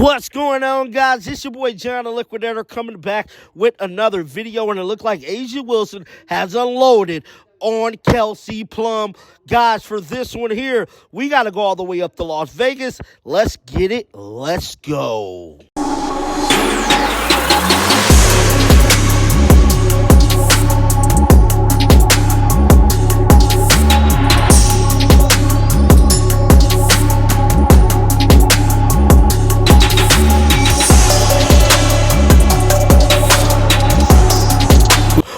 What's going on, guys? It's your boy John the Liquidator coming back with another video, and it looked like A'ja Wilson has unloaded on Kelsey Plum. Guys, for this one here, we got to go all the way up to Las Vegas. Let's get it. Let's go.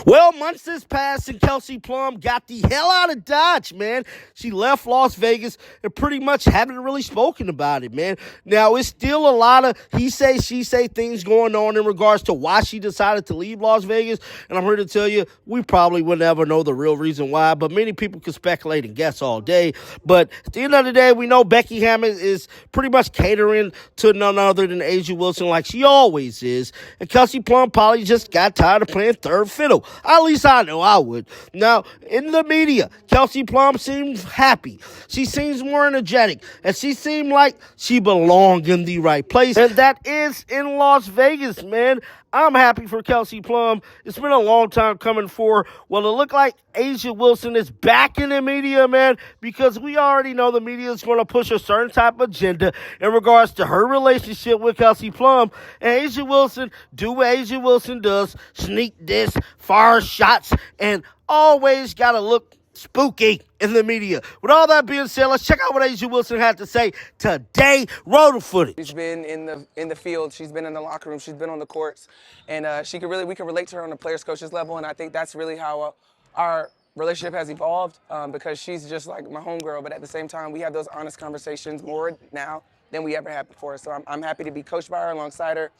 Well, months has passed and Kelsey Plum got the hell out of Dodge, man. She left Las Vegas and pretty much haven't really spoken about it, man. Now, it's still a lot of he say, she say things going on in regards to why she decided to leave Las Vegas. And I'm here to tell you, we probably would never know the real reason why, but many people can speculate and guess all day. But at the end of the day, we know Becky Hammond is pretty much catering to none other than A'ja Wilson like she always is. And Kelsey Plum probably just got tired of playing third fiddle. At least I know I would. Now, in the media, Kelsey Plum seems happy. She seems more energetic. And she seemed like she belonged in the right place. And that is in Las Vegas, man. I'm happy for Kelsey Plum. It's been a long time coming for. Well, it looked like A'ja Wilson is back in the media, man, because we already know the media is going to push a certain type of agenda in regards to her relationship with Kelsey Plum. And A'ja Wilson do what A'ja Wilson does, sneak diss, fire shots, and always got to look spooky in the media. With all that being said, let's check out what A'ja Wilson had to say today. Roll the footage. She's been in the field. She's been in the locker room. She's been on the courts, and we can relate to her on the players coaches level. And I think that's really how our relationship has evolved because she's just like my homegirl. But at the same time, we have those honest conversations more now than we ever had before. So I'm happy to be coached by her, alongside her,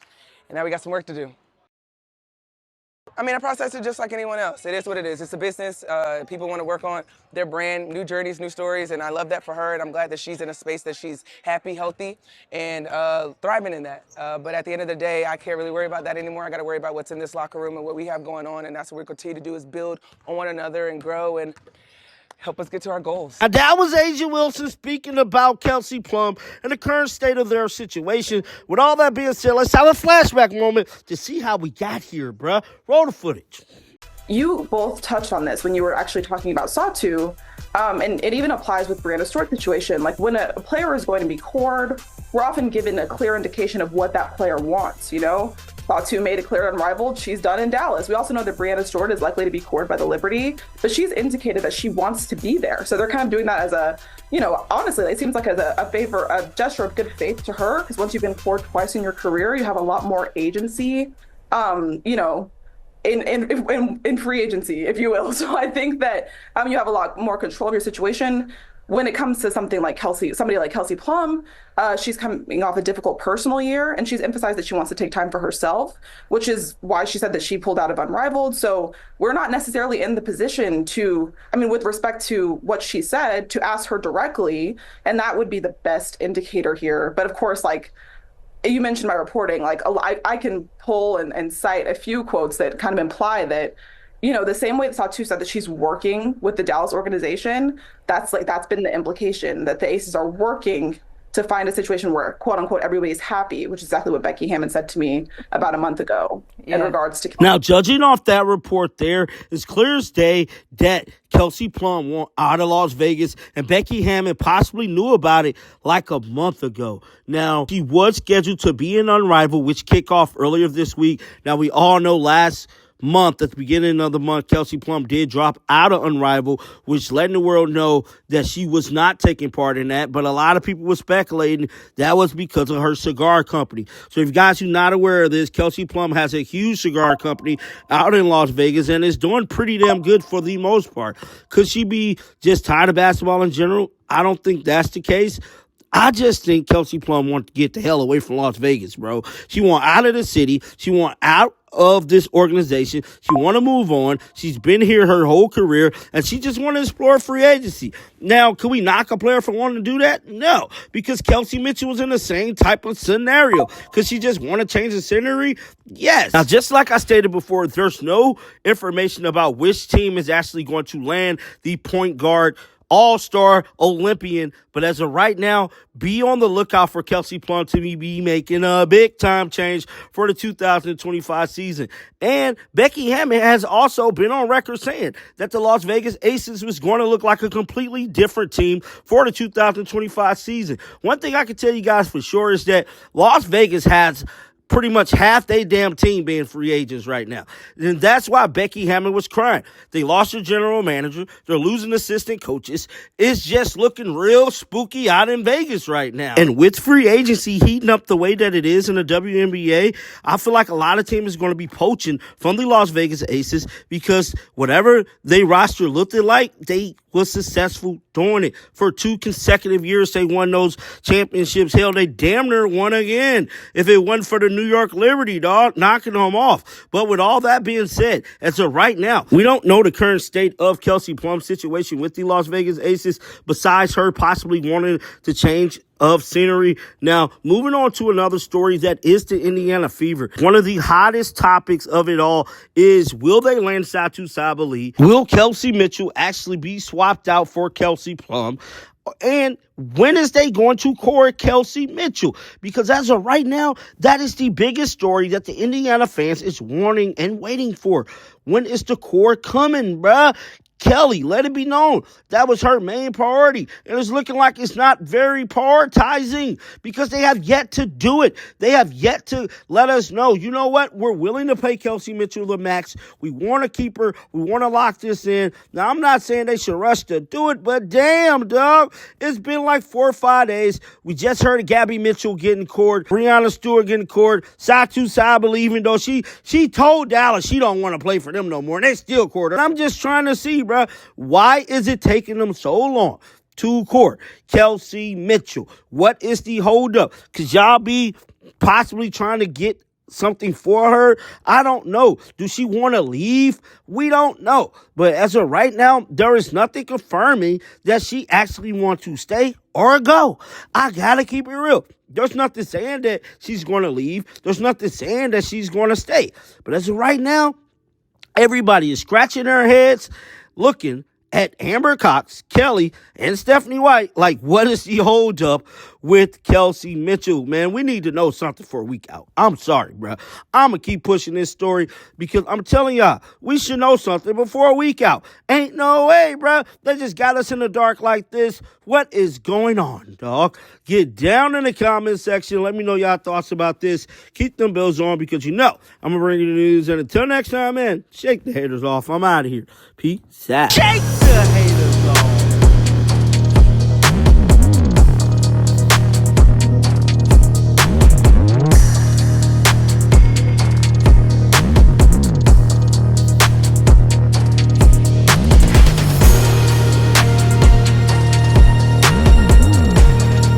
and now we got some work to do. I mean, I process it just like anyone else. It is what it is. It's a business. People want to work on their brand, new journeys, new stories, and I love that for her, and I'm glad that she's in a space that she's happy, healthy, and thriving in that. But at the end of the day, I can't really worry about that anymore. I got to worry about what's in this locker room and what we have going on, and that's what we're going to continue to do is build on one another and grow and help us get to our goals. And that was A'ja Wilson speaking about Kelsey Plum and the current state of their situation. With all that being said, let's have a flashback moment to see how we got here, bruh. Roll the footage. You both touched on this when you were actually talking about Sawtooth, and it even applies with Brianna Stewart's situation. Like when a player is going to be cored, we're often given a clear indication of what that player wants, you know? Sawtooth made it clear unrivaled, she's done in Dallas. We also know that Brianna Stewart is likely to be cored by the Liberty, but she's indicated that she wants to be there. So they're kind of doing that as a, you know, honestly, it seems like as a favor, a gesture of good faith to her, because once you've been cored twice in your career, you have a lot more agency, you know, in free agency, if you will. So I think that you have a lot more control of your situation. When it comes to something like somebody like Kelsey Plum, she's coming off a difficult personal year, and she's emphasized that she wants to take time for herself, which is why she said that she pulled out of Unrivaled. So we're not necessarily in the position to, with respect to what she said, to ask her directly, and that would be the best indicator here. But of course, like, you mentioned my reporting, like I can pull and cite a few quotes that kind of imply that, you know, the same way that Sawtooth said that she's working with the Dallas organization, that's been the implication, that the Aces are working to find a situation where, quote unquote, everybody's happy, which is exactly what Becky Hammond said to me about a month ago in regards to. Now, judging off that report there, it's clear as day that Kelsey Plum went out of Las Vegas, and Becky Hammond possibly knew about it like a month ago. Now, she was scheduled to be in Unrivaled, which kicked off earlier this week. Now, we all know last month, at the beginning of the month, Kelsey Plum did drop out of Unrivaled, which letting the world know that she was not taking part in that. But a lot of people were speculating that was because of her cigar company. So if you guys are not aware of this, Kelsey Plum has a huge cigar company out in Las Vegas, and it's doing pretty damn good for the most part. Could she be just tired of basketball in general? I don't think that's the case. I just think Kelsey Plum wants to get the hell away from Las Vegas, bro. She want out of the city. She want out of this organization. She want to move on. She's been here her whole career, and she just want to explore free agency. Now, can we knock a player for wanting to do that? No, because Kelsey Mitchell was in the same type of scenario. Because she just want to change the scenery? Yes. Now, just like I stated before, there's no information about which team is actually going to land the point guard All-Star, Olympian. But as of right now, be on the lookout for Kelsey Plum to be making a big-time change for the 2025 season. And Becky Hammond has also been on record saying that the Las Vegas Aces was going to look like a completely different team for the 2025 season. One thing I can tell you guys for sure is that Las Vegas has pretty much half their damn team being free agents right now. And that's why Becky Hammond was crying. They lost their general manager. They're losing assistant coaches. It's just looking real spooky out in Vegas right now. And with free agency heating up the way that it is in the WNBA, I feel like a lot of teams is going to be poaching from the Las Vegas Aces because whatever they roster looked like, they was successful doing it. For 2 consecutive years, they won those championships. Hell, they damn near won again. If it wasn't for the New York Liberty, dog, knocking them off. But with all that being said, as of right now, we don't know the current state of Kelsey Plum's situation with the Las Vegas Aces, besides her possibly wanting to change of scenery. Now, moving on to another story that is the Indiana Fever. One of the hottest topics of it all is, will they land Satou Sabally? Will Kelsey Mitchell actually be swapped out for Kelsey Plum? And when is they going to court Kelsey Mitchell? Because as of right now, that is the biggest story that the Indiana fans is wanting and waiting for. When is the court coming, bruh? Kelly, let it be known that was her main priority. And it's looking like it's not very prioritizing because they have yet to do it. They have yet to let us know, you know what? We're willing to pay Kelsey Mitchell the max. We want to keep her. We want to lock this in. Now, I'm not saying they should rush to do it, but damn, dog. It's been like 4 or 5 days. We just heard of Gabby Mitchell getting court, Breanna Stewart getting court, Satou Sabally, even though she told Dallas she don't want to play for them no more, and they still court her. I'm just trying to see, bruh, why is it taking them so long to court Kelsey Mitchell? What is the holdup? Because y'all be possibly trying to get something for her? I don't know. Do she want to leave? We don't know. But as of right now, there is nothing confirming that she actually wants to stay or go. I gotta keep it real. There's nothing saying that she's going to leave. There's nothing saying that she's going to stay. But as of right now, everybody is scratching their heads, looking at Amber Cox, Kelly, and Stephanie White like, what is the holdup with Kelsey Mitchell? Man, we need to know something for a week out. I'm sorry, bro. I'm going to keep pushing this story because I'm telling y'all, we should know something before a week out. Ain't no way, bro. They just got us in the dark like this. What is going on, dog? Get down in the comment section. Let me know y'all thoughts about this. Keep them bells on because you know I'm going to bring you the news. And until next time, man, shake the haters off. I'm out of here. Peace out. Shake the haters.